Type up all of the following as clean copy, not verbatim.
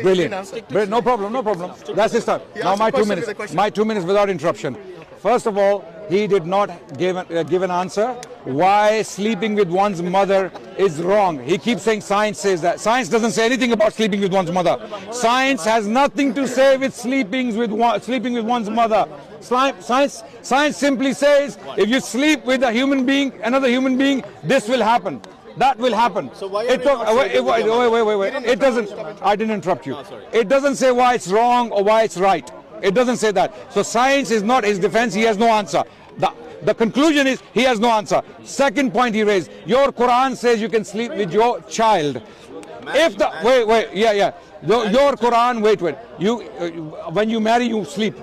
Brilliant. No problem, no problem. That's his time. Now my 2 minutes. My 2 minutes without interruption. First of all, he did not give an answer why sleeping with one's mother is wrong. He keeps saying science says that. Science doesn't say anything about sleeping with one's mother. Science has nothing to say with sleeping with one's mother. Science simply says if you sleep with a human being, another human being, this will happen. That will happen. So why wait. It doesn't. I didn't interrupt you. It doesn't say why it's wrong or why it's right. It doesn't say that. So science is not his defense. He has no answer. The conclusion is he has no answer. Second point he raised. Your Quran says you can sleep with your child. If the your Quran. Wait. You when you marry, you sleep.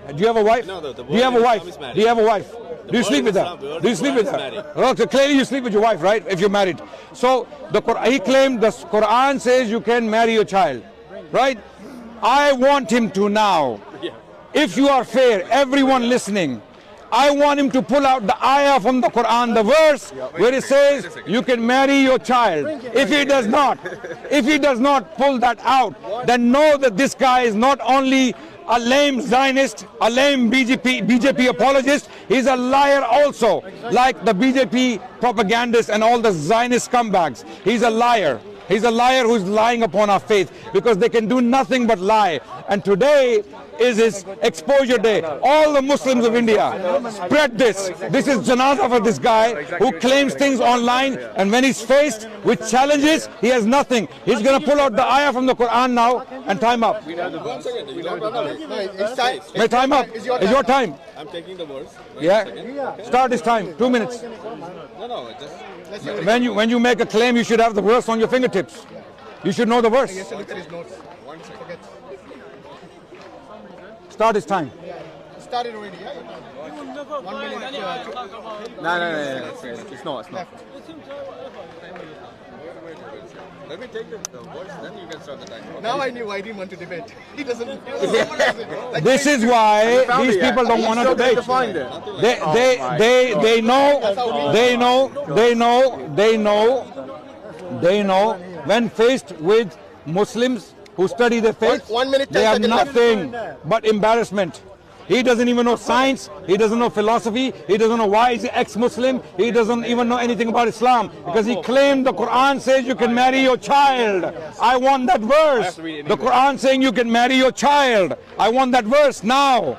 Do you have a wife? No, do you have a wife? Do you have a wife? Do you sleep with her? Do you sleep with her? Okay, clearly you sleep with your wife, right? If you're married. So he claimed the Quran says you can marry your child, right? I want him to now, if you are fair, everyone listening, I want him to pull out the ayah from the Quran, the verse where it says you can marry your child. If he does not pull that out, then know that this guy is not only a lame Zionist, a lame BJP apologist, he's a liar also, like the BJP propagandists and all the Zionist scumbags. He's a liar. He's a liar who's lying upon our faith because they can do nothing but lie. And today is his exposure day. All the Muslims of India, spread this. This is janazah for this guy who claims things online, and when he's faced with challenges, he has nothing. He's going to pull out the ayah from the Quran now and time up. May time up. It's your time. I'm taking the words. Yeah. Start his time. 2 minutes. No, just... When you make a claim, you should have the verse on your fingertips. You should know the verse. He has to look at his notes. 1 second. Start his time. Started already, yeah? 1 minute. No. It's not. Let me take the words, then you can start the time. Now I knew I didn't want to debate. He doesn't. This is why these people don't want to debate. They know when faced with Muslims who study their faith, 1 minute, they have 10 seconds nothing but embarrassment. He doesn't even know science, he doesn't know philosophy, he doesn't know why he's an ex-Muslim, he doesn't even know anything about Islam because he claimed the Quran says you can marry your child. I want that verse. The Quran saying you can marry your child. I want that verse now.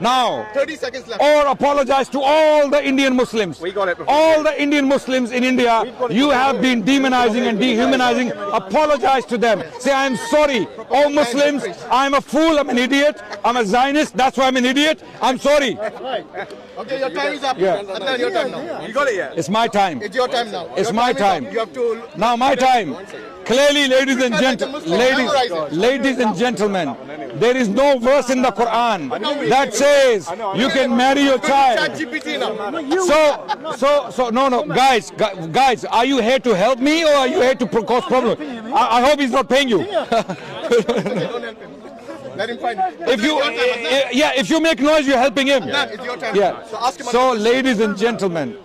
30 seconds left. Or apologize to all the Indian Muslims. We got it. All the Indian Muslims in India, you have been demonizing and dehumanizing. Apologize to them. Say, I'm sorry. All Muslims, I'm a fool, I'm an idiot, I'm a Zionist, that's why I'm an idiot. I'm sorry. Okay, your time is up. Yeah. Adnan, your time now. You got it yet? It's my time. It's your time now. It's Your my is time. up. You have to... Now my time. Clearly, ladies and gentlemen, there is no verse in the Quran that says you can marry your child. ChatGPT now. So no, guys, are you here to help me or are you here to cause problems? I hope he's not paying you. Let him find If you make noise, you're helping him. It's your time. Yeah. So ask him. So, ladies and gentlemen,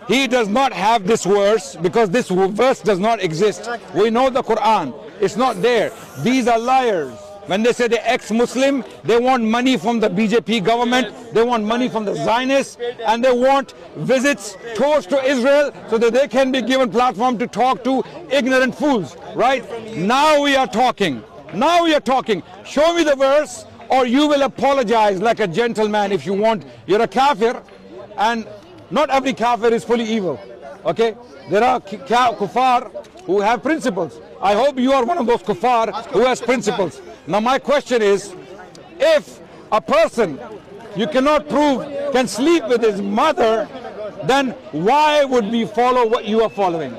he does not have this verse because this verse does not exist. We know the Quran. It's not there. These are liars. When they say they're ex-Muslim, they want money from the BJP government, they want money from the Zionists, and they want visits, tours to Israel so that they can be given platform to talk to ignorant fools, right? Now we are talking. Show me the verse or you will apologize like a gentleman if you want. You're a kafir, and not every kafir is fully evil, okay? There are kuffar who have principles. I hope you are one of those kuffar who has principles. Now my question is, if a person you cannot prove can sleep with his mother, then why would we follow what you are following?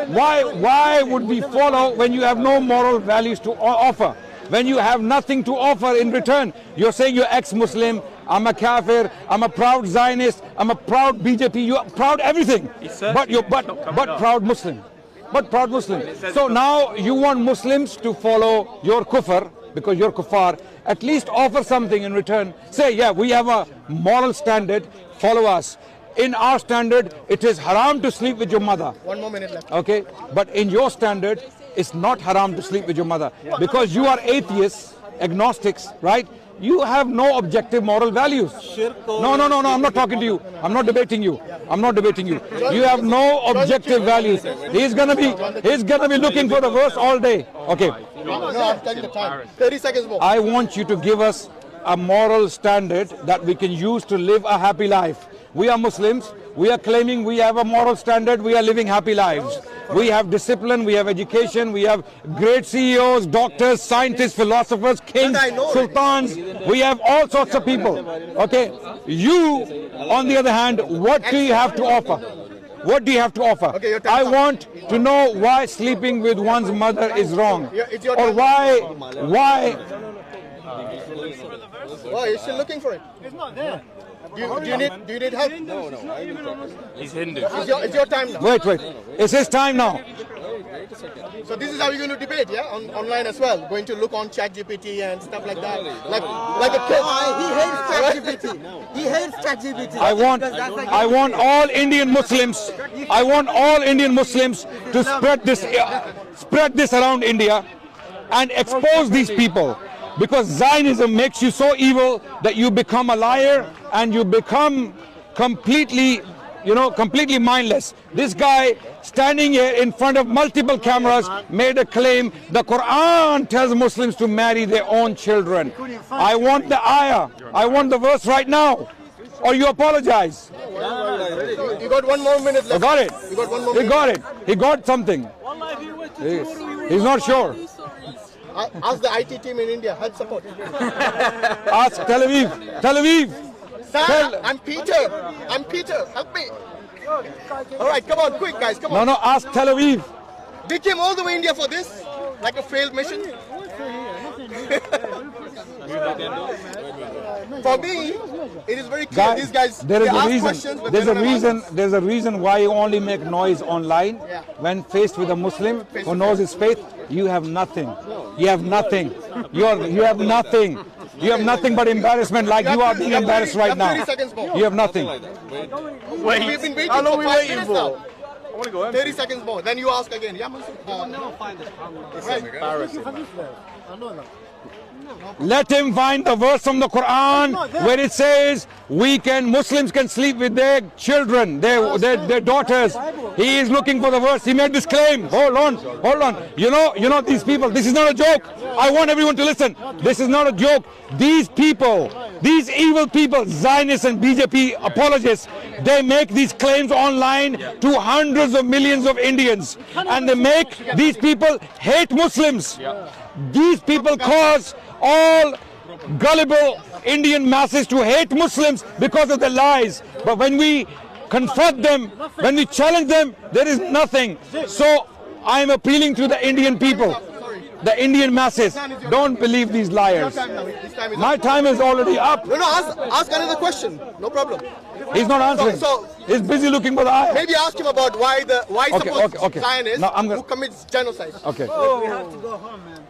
Why would we follow when you have no moral values to offer? When you have nothing to offer in return? You're saying you're ex-Muslim, I'm a kafir, I'm a proud Zionist, I'm a proud BJP, you're proud everything. But proud Muslim. So now you want Muslims to follow your kufr because you're kuffar. At least offer something in return. Say, yeah, we have a moral standard, follow us. In our standard, it is haram to sleep with your mother. 1 more minute left. Okay, but in your standard, it's not haram to sleep with your mother. Because you are atheists, agnostics, right? You have no objective moral values. No, I'm not talking to you. I'm not debating you. You have no objective values. He's gonna be looking for the verse all day. Okay. No, I'm telling the time. 30 seconds more. I want you to give us a moral standard that we can use to live a happy life. We are Muslims. We are claiming we have a moral standard. We are living happy lives. We have discipline. We have education. We have great CEOs, doctors, scientists, philosophers, kings, sultans. We have all sorts of people. Okay. You, on the other hand, what do you have to offer? What do you have to offer? Okay, your I time's up. want to know why sleeping with one's mother is wrong. It's your Or time. why Oh, you're still looking for it. It's not there. Do you need help? He's Hindu. It's your time now. wait. It's his time now. So this is how you're going to debate, yeah? Online as well. Going to look on ChatGPT and stuff like that. Like a kid. He hates ChatGPT. He hates ChatGPT. I want all Indian Muslims. I want all Indian Muslims to spread this around India and expose these people. Because Zionism makes you so evil that you become a liar and you become completely mindless. This guy standing here in front of multiple cameras made a claim the Quran tells Muslims to marry their own children. I want the ayah. I want the verse right now. Or you apologize. You got 1 more minute I left. got it. You got 1 more He minute. got it. He got something. He's not sure. Ask the IT team in India. Help support. Ask Tel Aviv. Sir, I'm Peter. Help me. All right, come on, quick, guys. Come on. No, ask Tel Aviv. They came all the way India for this, like a failed mission. For me, it is very clear. These guys, there is they a ask reason. questions, but There's they a don't have reason. There's a reason why you only make noise online. Yeah. When faced with a Muslim who knows his faith, you have nothing. You have nothing. You have nothing. You have nothing but embarrassment, like you are being embarrassed right now. 30 seconds more. You have nothing. We've been waiting How long for we 5 waiting minutes for? now. I want to go 30 seconds more. Then you ask again. Yeah, Muslim. Let him find the verse from the Quran where it says Muslims can sleep with their children, their daughters. He is looking for the verse. He made this claim. Hold on. You know these people. This is not a joke. I want everyone to listen. This is not a joke. These people, these evil people, Zionists and BJP apologists, they make these claims online to hundreds of millions of Indians, and they make these people hate Muslims. These people cause all gullible Indian masses to hate Muslims because of their lies. But when we confront them, when we challenge them, there is nothing. So I am appealing to the Indian people, the Indian masses. Don't believe these liars. My time is already up. No, ask another question. No problem. He's not answering. So- He's busy looking for the ayah. Maybe ask him about why Okay. Zionists No, I'm gonna- who commits genocide, Okay.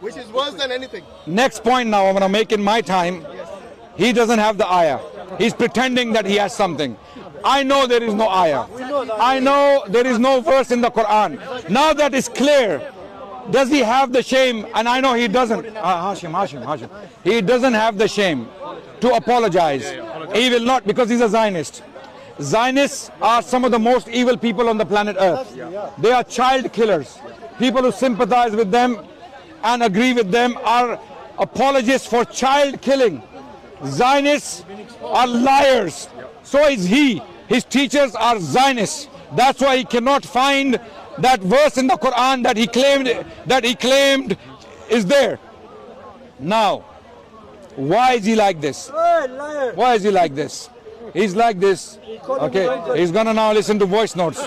which is worse than anything. Next point now I'm going to make in my time. He doesn't have the ayah. He's pretending that he has something. I know there is no ayah. I know there is no verse in the Quran. Now that is clear, does he have the shame? And I know he doesn't. Hashim. He doesn't have the shame to apologize. He will not, because he's a Zionist. Zionists are some of the most evil people on the planet Earth. They are child killers. People who sympathize with them and agree with them are apologists for child killing. Zionists are liars. So is he. His teachers are Zionists. That's why he cannot find that verse in the Quran that he claimed is there. Now, why is he like this? Why is he like this? He's like this. Okay, he's gonna now listen to voice notes.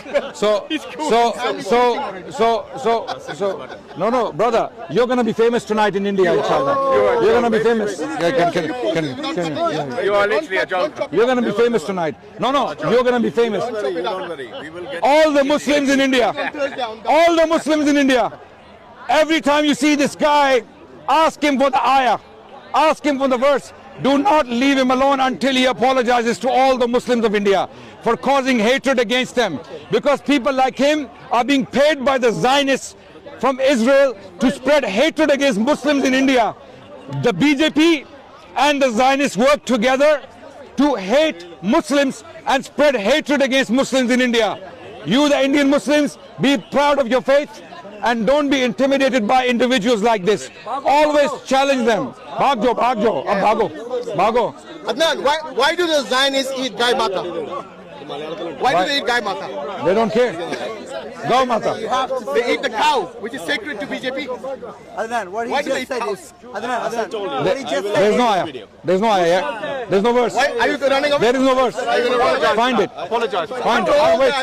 No, brother, you're gonna be famous tonight in India, inshallah. You're gonna be famous. You are literally a joke. You're gonna be famous tonight. No, you're gonna be famous. Don't worry. We will get All the Muslims in India, every time you see this guy, ask him for the ayah, ask him for the verse. Do not leave him alone until he apologizes to all the Muslims of India for causing hatred against them. Because people like him are being paid by the Zionists from Israel to spread hatred against Muslims in India. The BJP and the Zionists work together to hate Muslims and spread hatred against Muslims in India. You, the Indian Muslims, be proud of your faith and don't be intimidated by individuals like this. Always challenge them. Bhag jo, ab bhago. Adnan, why do the Zionists eat Gai Mata? Why do they eat Gai Mata? They don't care. Gau Mata. They eat the cow, which is sacred to BJP. Adnan, what Why he do they just said eat is, Adnan, what he just said There's is, no ayah. There's no ayah. Yeah? There's no verse. Why are you running away? There is no verse. Are you going to run away? Find it. Apologize. Find it. I'll wait.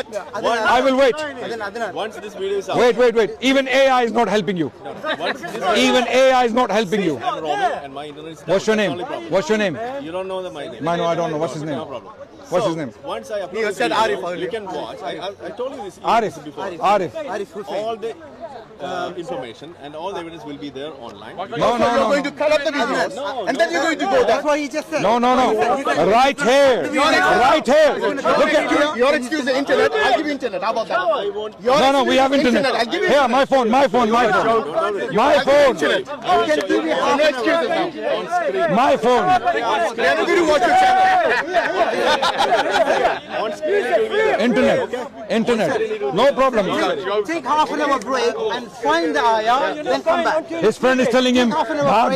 I will wait. Adnan, Once this video is out, Wait. Even AI is not helping you. once this Even AI is not helping you. I'm Robin and my internet is down. What's your That's name? the only problem. What's your name? You don't know my name. No, I don't know. What's his name? No problem. What's his name? Once I upload You this said video, Arif earlier. you can watch. I told you this Arif. before. Arif. Arif Hussain. All the information and all the evidence will be there online. No, So you're going no. to cut up the videos, and then you're going to go there. that's what he just said. No. Right here. Right here. Look at Your excuse is the internet. I'll give you internet. How about that? Your No, we have excuse is internet. I'll give you Here, my phone. My phone. I'll give you internet. I can give you half No an hour. excuses now. My phone. We are not going to watch your channel. On screen it will be there. Internet. No problem. Take half an hour break and find the ayah, then come back. His friend is telling him, भाग,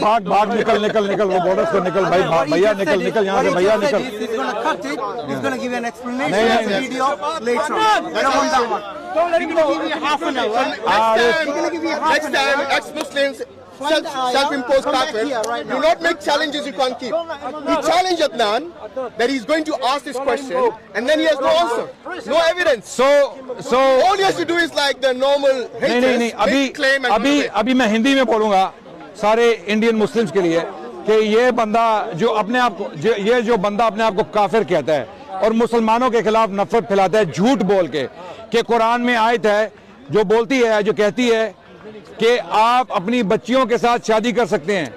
निकल, वो बोल रहा है उसको निकल, भाई, What he भैया just said निकल is- यहाँ से, what he भैया just said निकल. is he's going to cut it, he's going to give you an explanation नहीं, of the नहीं. video later on. I don't want that one. He's going to give you half an hour. Next gonna give you time, half next an time, hour. ex-Muslims Find the ayah, self-imposed come back kafir, here right do now. not make challenges you can't keep. We challenge Adnan that he's going to ask this question, and then he has no answer, no evidence. So, All he has to do is like the normal haters, नहीं, make claim and run away. अभी मैं हिंदी में बोलूँगा सारे Indian Muslims के लिए कि ये बंदा जो अपने आप को ये जो बंदा अपने आप को काफिर कहता है और मुसलमानों के खिलाफ नफरत फैलाता है झूठ बोल के कि कुरान में आयत है जो बोलती है जो कहती है कि आप अपनी बच्चियों के साथ शादी कर सकते हैं.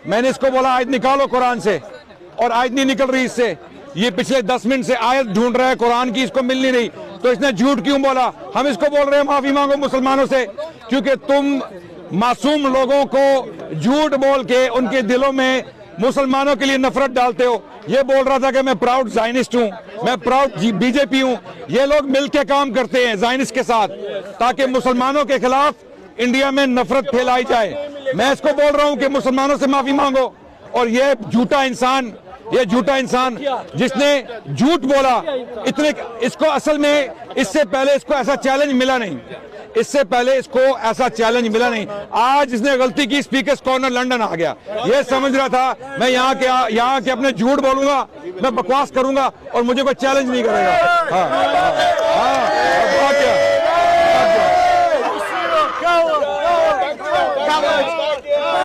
मैंने इसको बोला आयत निकालो कुरान से और आयत नहीं निकल रही इससे. ये पिछले 10 मिनट से आयत ढूंढ रहा है कुरान की, इसको मिल नहीं रही. तो इसने झूठ क्यों बोला? हम इसको बोल रहे हैं माफी मांगो मुसलमानों से क्योंकि तुम मासूम लोगों को झूठ बोल के उनके दिलों में मुसलमानों के लिए नफरत डालते हो. ये बोल रहा था कि मैं प्राउड जायनिस्ट हूं, मैं प्राउड बीजेपी हूं. ये लोग मिलकर काम करते हैं जायनिस्ट के साथ ताकि मुसलमानों के खिलाफ इंडिया में नफरत फैलाई जाए. मैं इसको बोल रहा हूं कि मुसलमानों से माफी मांगो. और ये झूठा इंसान जिसने झूठ बोला इतने, इसको असल में इससे पहले इसको ऐसा चैलेंज मिला नहीं. इससे पहले इसको ऐसा चैलेंज मिला नहीं. आज इसने गलती की, स्पीकर्स कॉर्नर लंदन आ गया. ये समझ रहा था मैं यहाँ के अपने झूठ बोलूंगा, मैं बकवास करूंगा और मुझे कोई चैलेंज नहीं करेगा. हाँ.